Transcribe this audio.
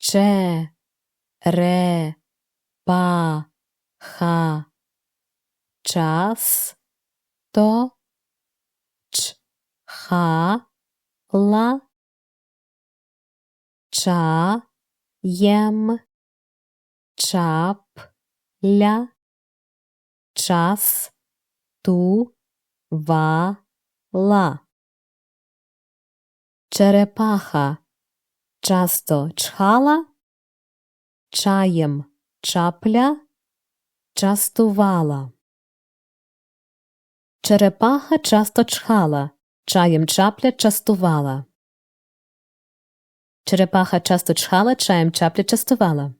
черепаха часто чхала чаєм чапля частувала. Черепаха часто чхала, чаєм чапля частувала. Черепаха часто чхала, чаєм чапля частувала. Черепаха часто чхала, чаєм чапля частувала.